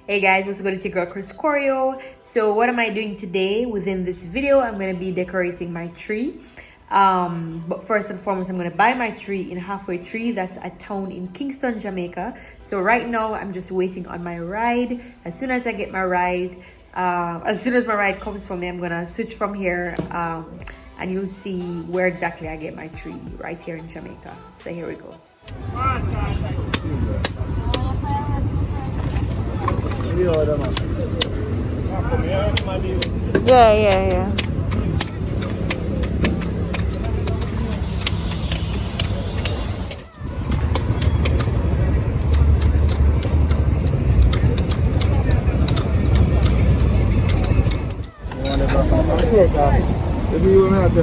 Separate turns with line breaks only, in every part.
Hey guys, what's good? It's your girl Chris Corio. So what am I doing today? Within this video, I'm going to be decorating my tree. But first and foremost, I'm going to buy my tree in Halfway Tree. That's a town in Kingston, Jamaica. So right now, I'm just waiting on my ride. As soon as I get my ride, as soon as my ride comes for me, I'm going to switch from here. And you'll see where exactly I get my tree, right here in Jamaica. So here we go. Yeah.
If you want to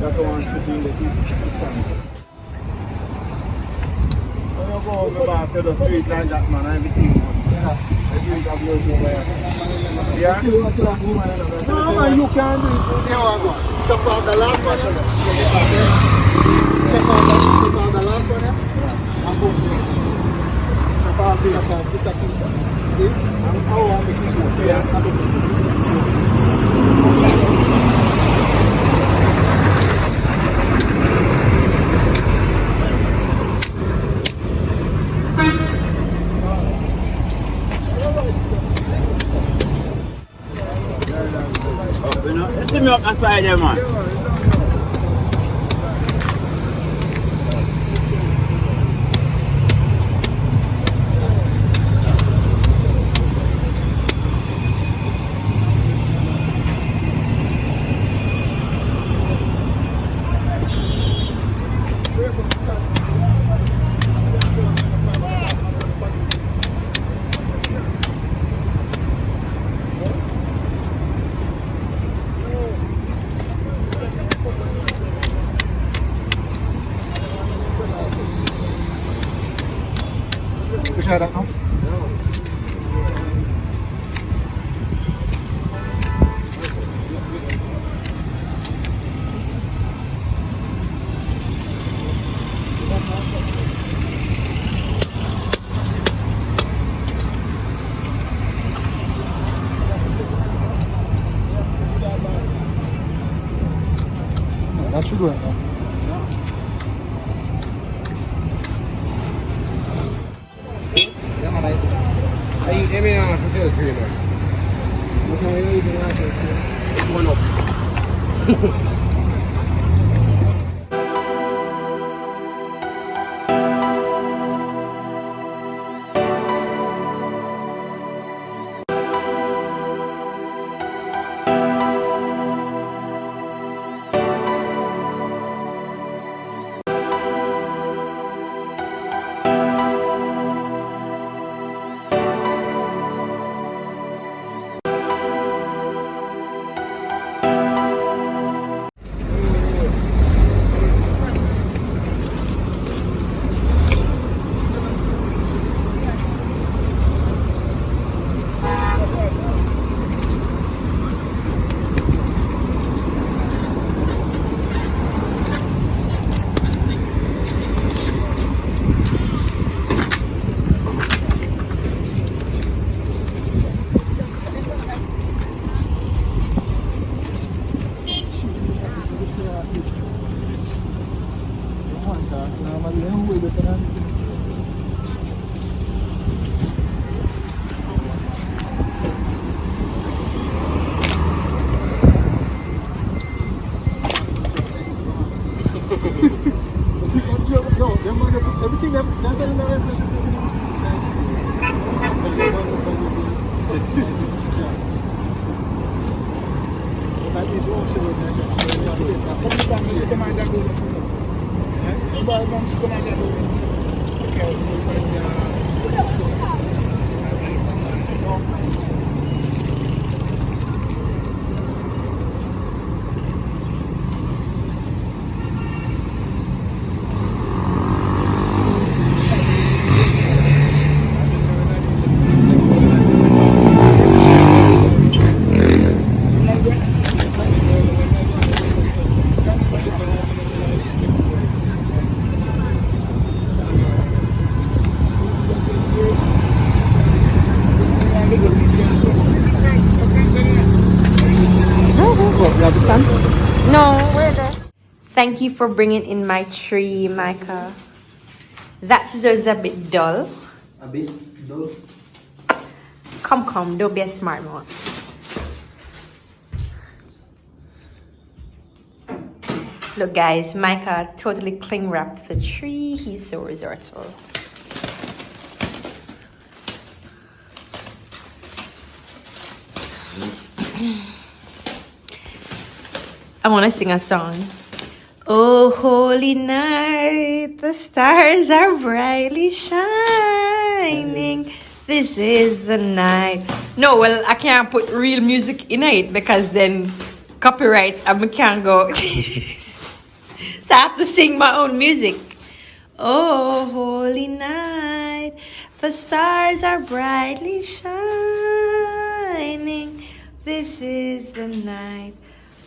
that's the one should be in the heat. When you go on the bar, say the street like that, man, everything. Yeah? No, man, you can't do it. There we go. Chop off the last one. Chop off the last one. And boom. Chop off this a piece. See? And how I make it go. Yeah.
Let's me up and side there, man.
Try that now. That should work now.
Let me know if it's tree, man. It's one up.
Thank you for bringing in my tree, Micah. That scissors is a bit dull.
A bit dull.
Come, don't be a smart mouth. Look guys, Micah totally cling wrapped the tree. He's so resourceful. I want to sing a song. Oh, holy night, the stars are brightly shining. This is the night. No, well, I can't put real music in it because then copyright, I can't go. So I have to sing my own music. Oh, holy night, the stars are brightly shining. This is the night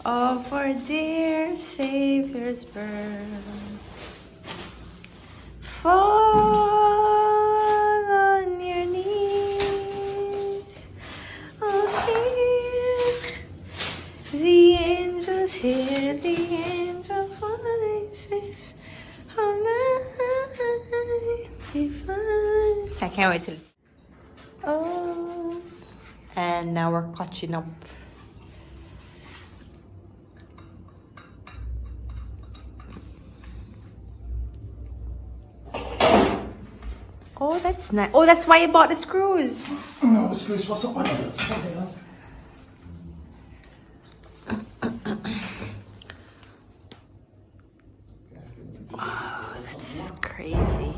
of our dear Savior's birth. Fall on your knees. Oh, hear the angels, hear the angel voices. Oh, night divine. I can't wait till. Oh, and now we're catching up. Oh, that's nice. Oh, that's why you bought the screws.
No, the screws for something else.
Wow, that's crazy.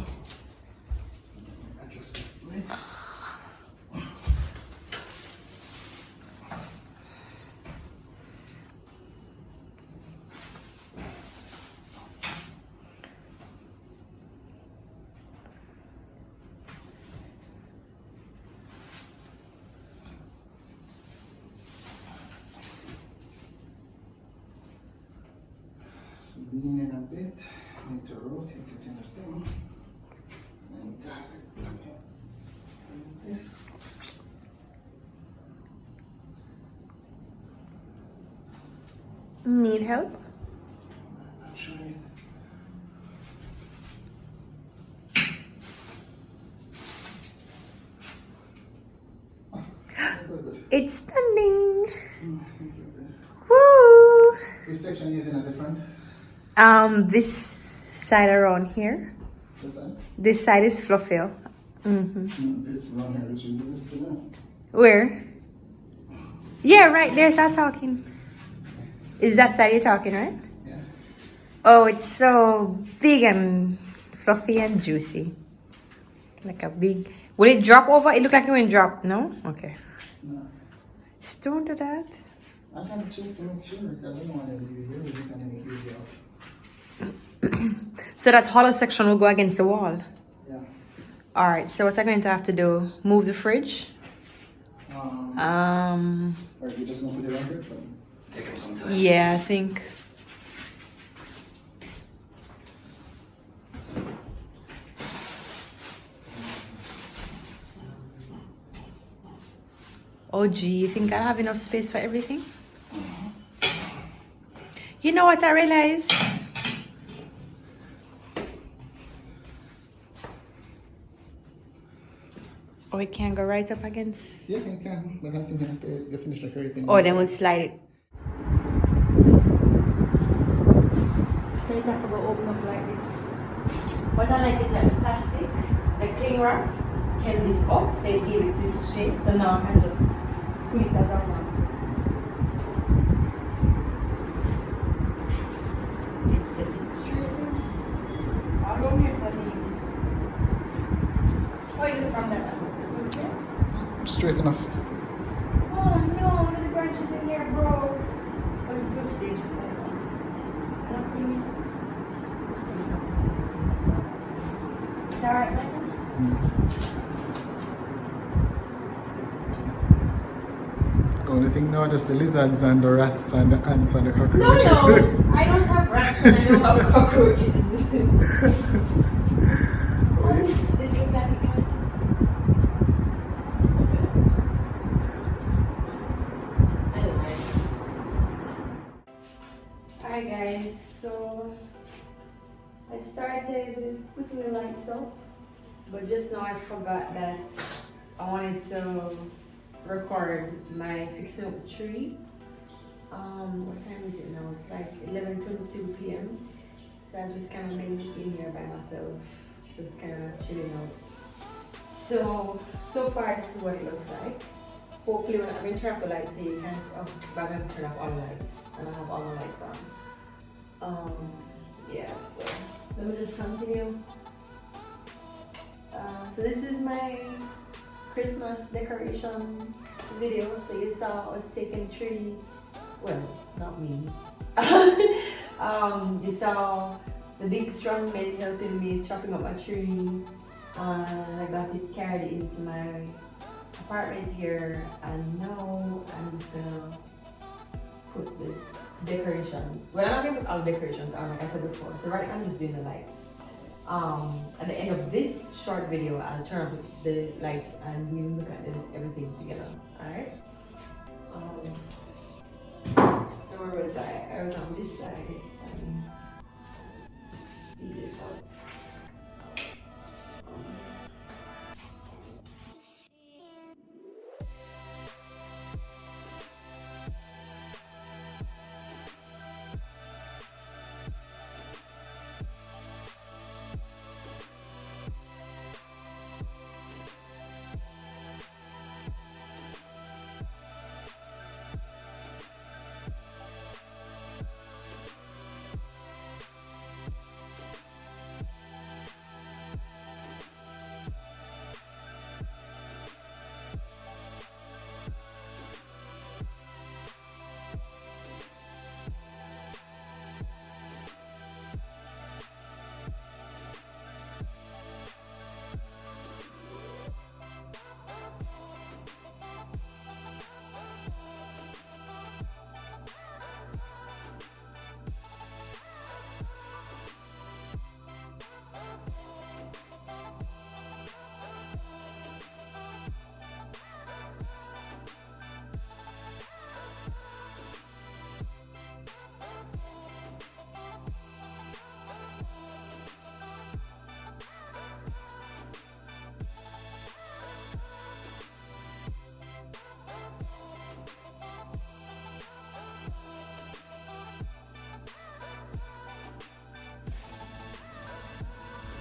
Adjust this lid. Lean in a bit, need to rotate it in the thing. And tap it like this.
Need help?
Actually,
It's standing. Woo!
which section are you using as a front?
This side around here.
This side?
This side is fluffier.
This one here, which you do this to now.
Where? Yeah, right there. Start talking. Is that side you're talking, right?
Yeah.
Oh, it's so big and fluffy and juicy. Like a big. Will it drop over? It looked like it went drop. No? Okay.
No.
Stone to that.
I can check to make sure because I don't want to leave it here. We can make it easy out.
So that hollow section will go against the wall.
Yeah.
All right. So what I'm going to have to do? Move the fridge.
Or you just gonna put it on here for take it some time.
Yeah, I think. Oh, gee, you think I have enough space for everything? You know what I realized? Oh, it can't go right up against.
Yeah, you can. But I think you finish like everything.
Oh, then we'll slide it. So you have to go open up like this. What I like is that the plastic, the cling wrap, held it up, so it gave it this shape. So now I can just put it as I want. It's sitting straight. I don't miss anything. How you look from that angle? Looks good?
Straight enough.
Oh no, one of the branches in here broke. But it was stay just like that. Not putting it. Is that alright, Michael?
Only thing now is the lizards and the rats and the ants and the
No,
cockroaches.
no, I don't have rats and I don't have cockroaches. Oh, this look like it can. I don't like it. Alright guys, so started putting the lights up, but just now I forgot that I wanted to record my fixing up the tree. What time is it now? It's like 11:22 p.m. So I've just kind of been in here by myself, just kind of chilling out. So far this is what it looks like. Hopefully when I'm going to turn off the lights so you can't, but I'm going to turn off all the lights and I have all the lights on. Yeah, so let me just continue. So this is my Christmas decoration video. So you saw us taking tree, well, not me. You saw the big strong men helping me chopping up my tree, and I got it carried into my apartment here, and now I'm just gonna put the decorations. Well, I'm not gonna put all the decorations on like I said before. So right now I'm just doing the lights. At the end of this short video, I'll turn off the lights and we'll look at everything together. Alright? So where was I? I was on this side. Speed this up.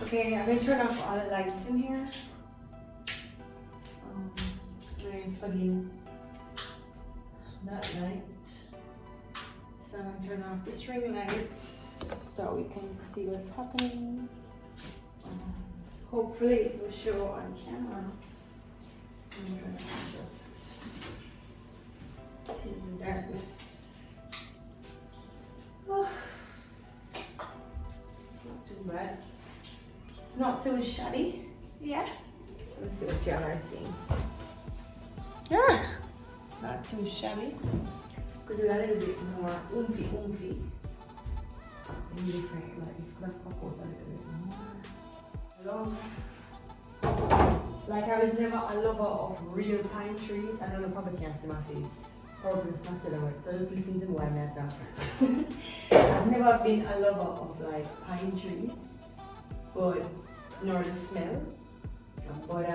Okay, I'm going to turn off all the lights in here. I'm going to plug in that light. So I'm going to turn off this ring light so that we can see what's happening. Hopefully it will show on camera. I'm going to just in the darkness. Oh, not too bad. It's not too shabby. Yeah. Let's see what y'all are seeing. Yeah. Not too shabby. Could do a little bit more oomphy. Maybe different, like this could have popped out a little bit more. Like I was never a lover of real pine trees. I know you probably can't see my face. Probably it's my silhouette. So just listen to me while I'm talking. I've never been a lover of like pine trees, but nor the smell. But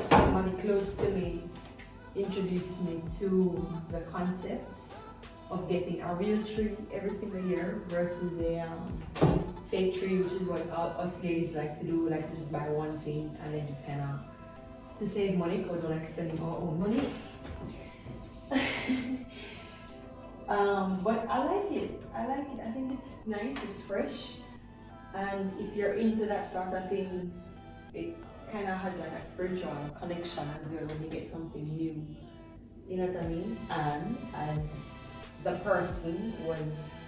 somebody close to me introduced me to the concept of getting a real tree every single year versus a fake tree, which is what us ladies like to do, like to just buy one thing and then just kind of to save money because we don't like spending our own money. But I like it. I think it's nice, it's fresh. And if you're into that sort of thing, it kind of has like a spiritual connection as well when you get something new. You know what I mean? And as the person was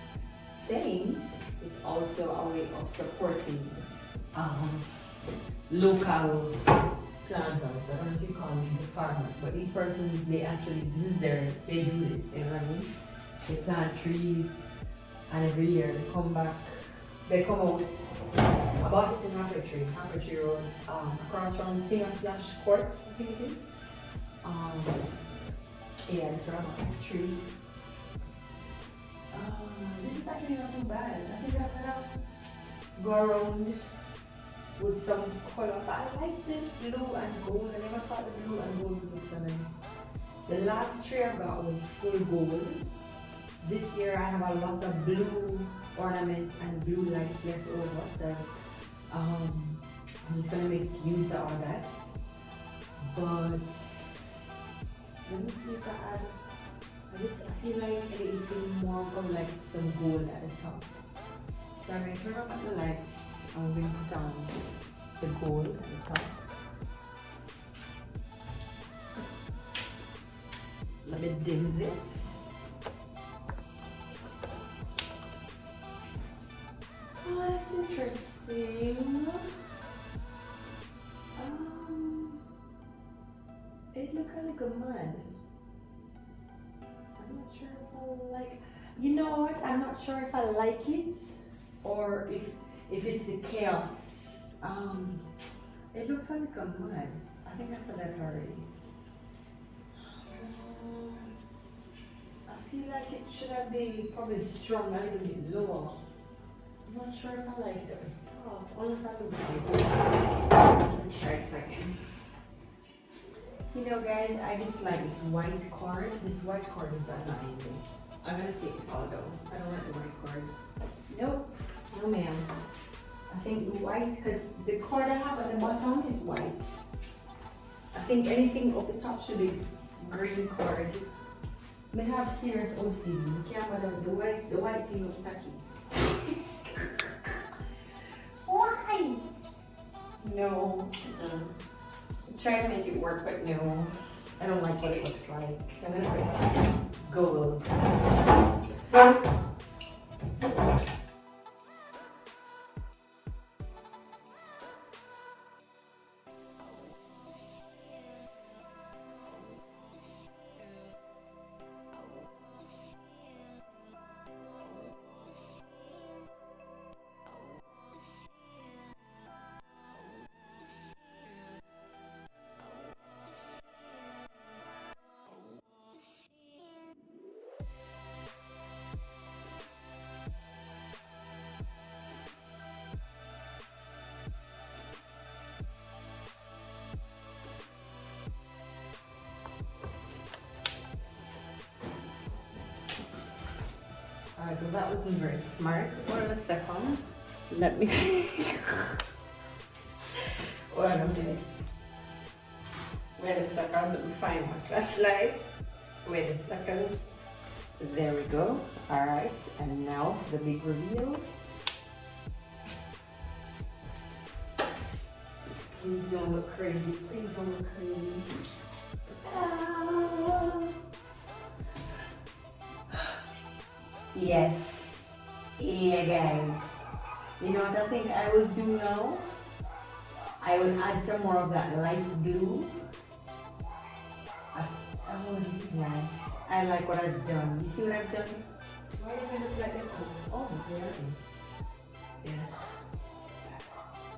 saying, it's also a way of supporting local planters. I don't know if you call them the farmers, but these persons, they actually, they do this, you know what I mean? They plant trees, and every year they come out. I bought this in Halfway Tree Road, across from Singer/Quartz, I think it is. Yeah, it's around this tree. This is actually not too bad. I think that's about go around with some color. But I like the blue and gold. I never thought the blue and gold would look so nice. The last tree I got was full gold. This year I have a lot of blue ornaments and blue lights left over, so I'm just gonna make use of all that. But let me see if I add. I feel like anything more from like some gold at the top. So I'm gonna turn on the lights and we're gonna put on the gold at the top. Let me dim this. Oh, that's interesting. It looks a little mad. I'm not sure if I like. You know what? I'm not sure if I like it or if it's the chaos. It looks a little mad. I think I said that already. I feel like it should have been probably strung a little bit lower. I'm not sure if I like it at the top. Unless I look it. Let me try it again. You know guys, I just like this white card. This white card is annoying me. I'm gonna take it all though. I don't want the white card. Nope, no ma'am. I think the white, because the card I have at the bottom is white. I think anything up the top should be green card. I have serious OCD. Can't bother with the white thing looks tacky. Why? No. Try to make it work, but no. I don't like what it looks like. So I'm gonna put gold. Alright, well that wasn't very smart. Hold on a second. Let me see. Hold on a minute. Wait a second, let me find my flashlight. Wait a second. There we go. Alright, and now the big reveal. Please don't look crazy. Please don't look crazy. Ah. Yes. Yeah, guys. You know what I think I will do now? I will add some more of that light blue. Oh, this is nice. I like what I've done. You see what I've done? Why do I look like that? Oh, yeah.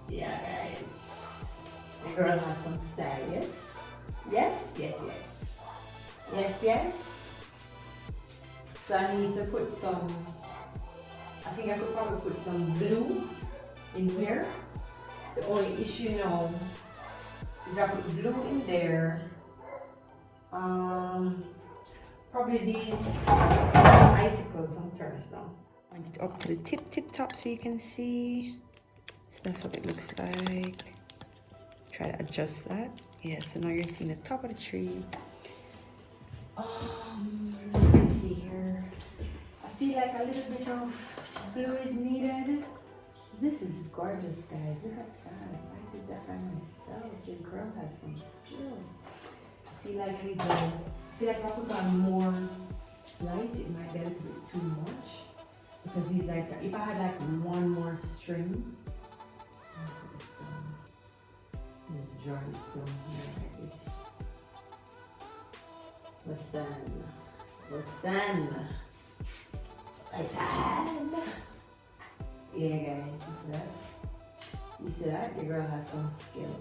Yeah, guys. The girl has some style, yes? Yes, yes, yes. Yes, yes. So I need to put some, I think I could probably put some blue in here. The only issue now is I put blue in there. Probably these icicles on turns now. Point it up to the tip top so you can see. So that's what it looks like. Try to adjust that. Yeah, so now you're seeing the top of the tree. Let me see here. I feel like a little bit of blue is needed. This is gorgeous, guys. Look at that. I did that by myself. Your girl has some skill. I feel like if I put on more light, it might be a little bit too much. Because these lights are, if I had like one more string, I'll put this down. Just draw this down here like this. Listen. Yeah, guys, you see that? You see that? Your girl has some skill.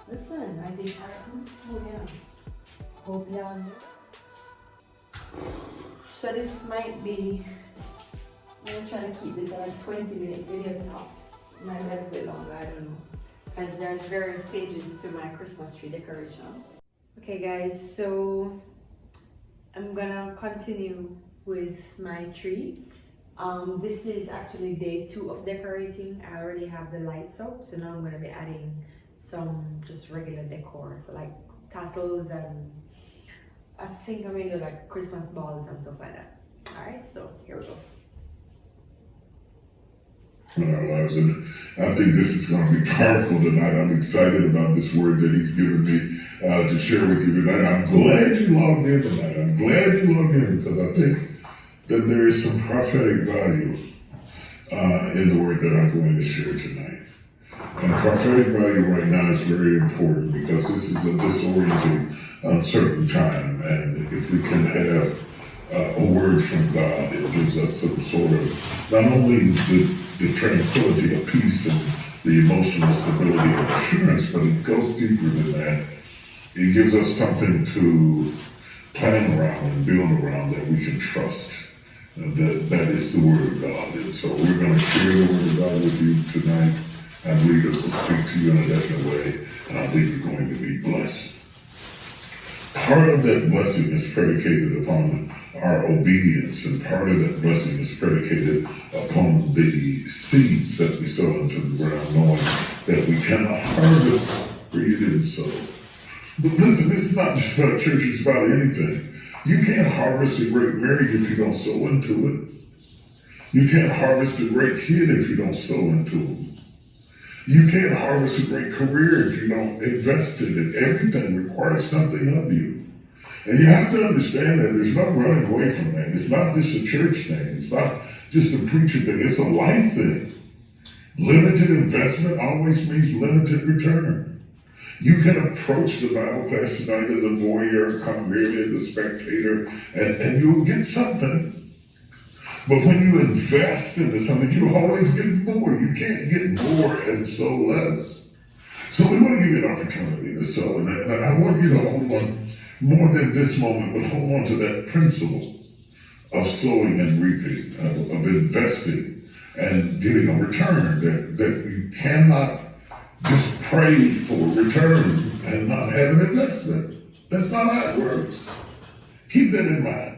Listen, I did art school, yeah. Hope y'all know. So this might be, I'm gonna try to keep this at a 20-minute video tops. might be a bit longer, I don't know. Because there's various stages to my Christmas tree decorations. Okay guys, so I'm gonna continue with my tree. This is actually day 2 of decorating. I already have the lights up, so now I'm gonna be adding some just regular decor, so like tassels, and I think I'm gonna do like Christmas balls and stuff like that. All right, so here we go.
In our lives, and I think this is going to be powerful tonight. I'm excited about this word that He's given me to share with you tonight. I'm glad you logged in tonight. I'm glad you logged in because I think that there is some prophetic value in the word that I'm going to share tonight. And prophetic value right now is very important because this is a disorienting, uncertain time, and if we can have a word from God, it gives us some sort of not only the tranquility of peace and the emotional stability of assurance, but it goes deeper than that. It gives us something to plan around and build around that we can trust. That is the Word of God. And so we're going to share the Word of God with you tonight. I believe it will speak to you in a definite way, and I believe you're going to be blessed. Part of that blessing is predicated upon our obedience, and part of that blessing is predicated upon the seeds that we sow into the ground, knowing that we cannot harvest where you didn't sow. But listen, this is not just about church, it's about anything. You can't harvest a great marriage if you don't sow into it. You can't harvest a great kid if you don't sow into it. You can't harvest a great career if you don't invest in it. Everything requires something of you. And you have to understand that there's no running away from that. It's not just a church thing. It's not just a preacher thing. It's a life thing. Limited investment always means limited return. You can approach the Bible class tonight as a voyeur, come merely as a spectator, and you'll get something. But when you invest into something, you always get more. You can't get more and sow less. So we want to give you an opportunity to sow. And I want you to hold on more than this moment, but hold on to that principle of sowing and reaping, of investing and getting a return, that you cannot just pray for return and not have an investment. That's not how it works. Keep that in mind.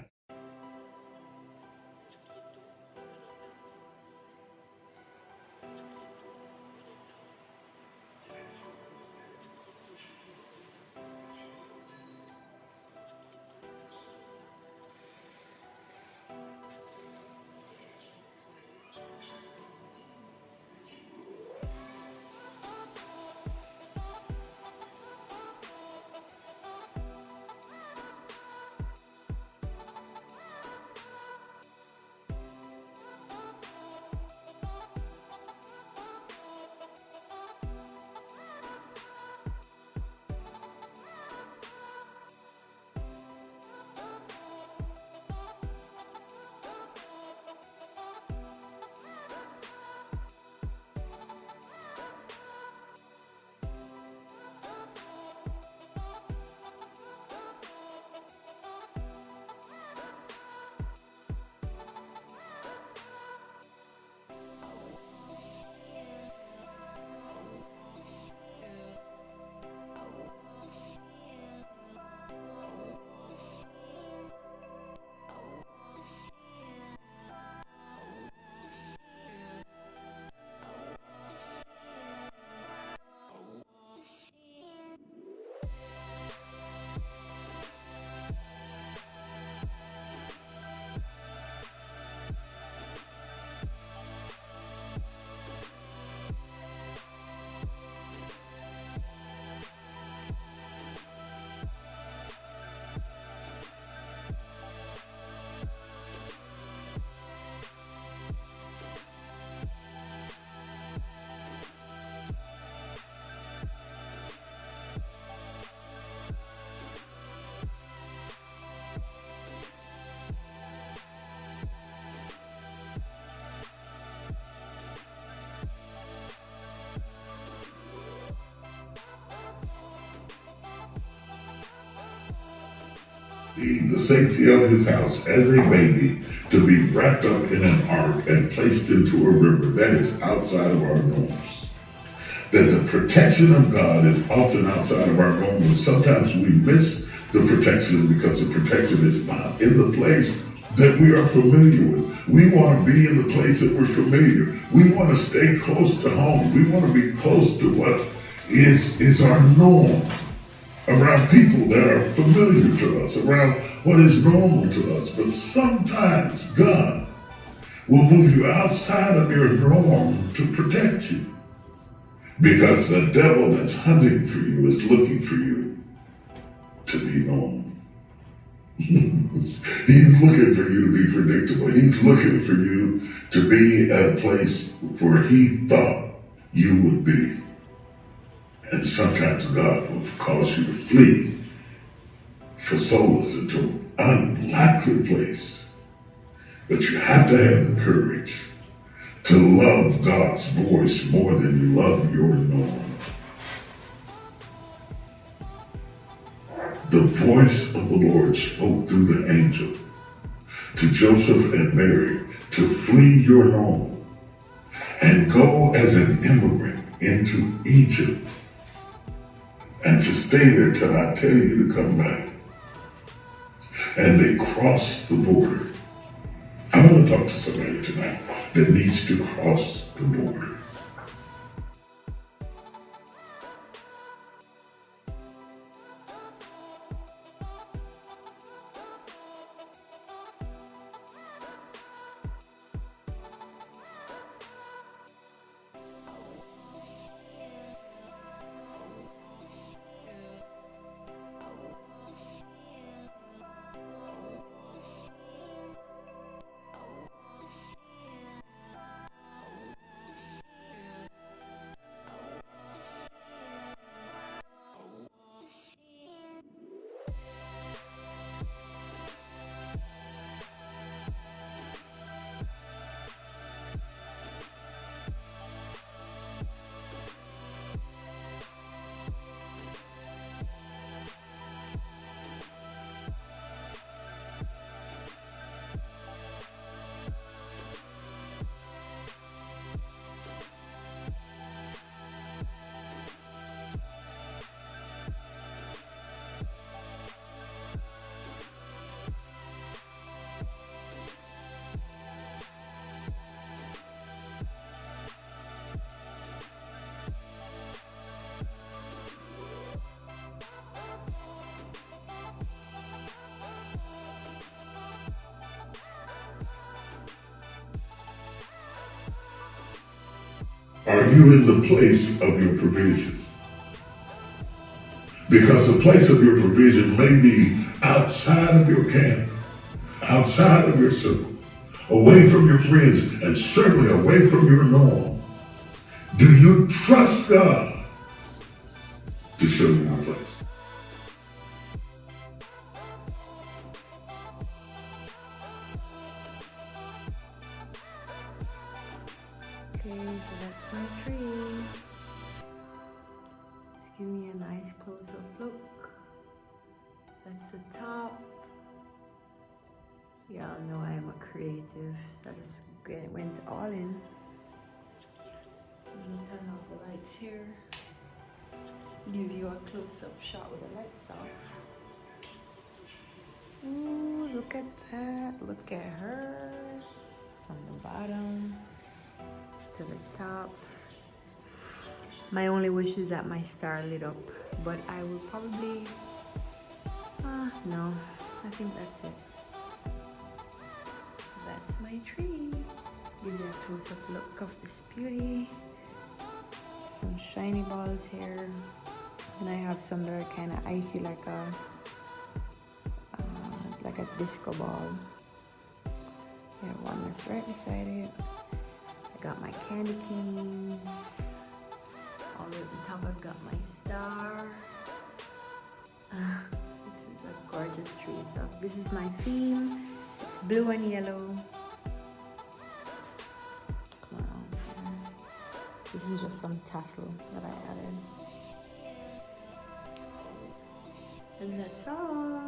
the safety of his house as a baby to be wrapped up in an ark and placed into a river that is outside of our norms. That the protection of God is often outside of our norms. Sometimes we miss the protection because the protection is not in the place that we are familiar with. We want to be in the place that we're familiar. We want to stay close to home. We want to be close to what is our norm, around people that are familiar to us, around what is normal to us. But sometimes God will move you outside of your norm to protect you. Because the devil that's hunting for you is looking for you to be normal. He's looking for you to be predictable. He's looking for you to be at a place where he thought you would be. And sometimes God will cause you to flee for solace into an unlikely place. But you have to have the courage to love God's voice more than you love your norm. The voice of the Lord spoke through the angel to Joseph and Mary to flee your norm and go as an immigrant into Egypt and to stay there till I tell you to come back. And they crossed the border. I want to talk to somebody tonight that needs to cross the border. Are you in the place of your provision? Because the place of your provision may be outside of your camp, outside of your circle, away from your friends, and certainly away from your norm. Do you trust God to show you your place?
Okay, so that's my tree. Just give me a nice close-up look. That's the top. Y'all know I am a creative, so I just went all in. I'm gonna turn off the lights here. Give you a close-up shot with the lights off. Ooh, look at that. Look at her. From the bottom to the top. My only wish is that my star lit up, but I will probably, no, I think that's it. That's my tree. Give you a close-up look of this beauty. Some shiny balls here, and I have some that are kind of icy, like a disco ball. Yeah, one that's right beside it. I got my candy canes. All the way at the top, I've got my star. This is a gorgeous tree. So this is my theme. It's blue and yellow. Come on. This is just some tassel that I added. And that's all.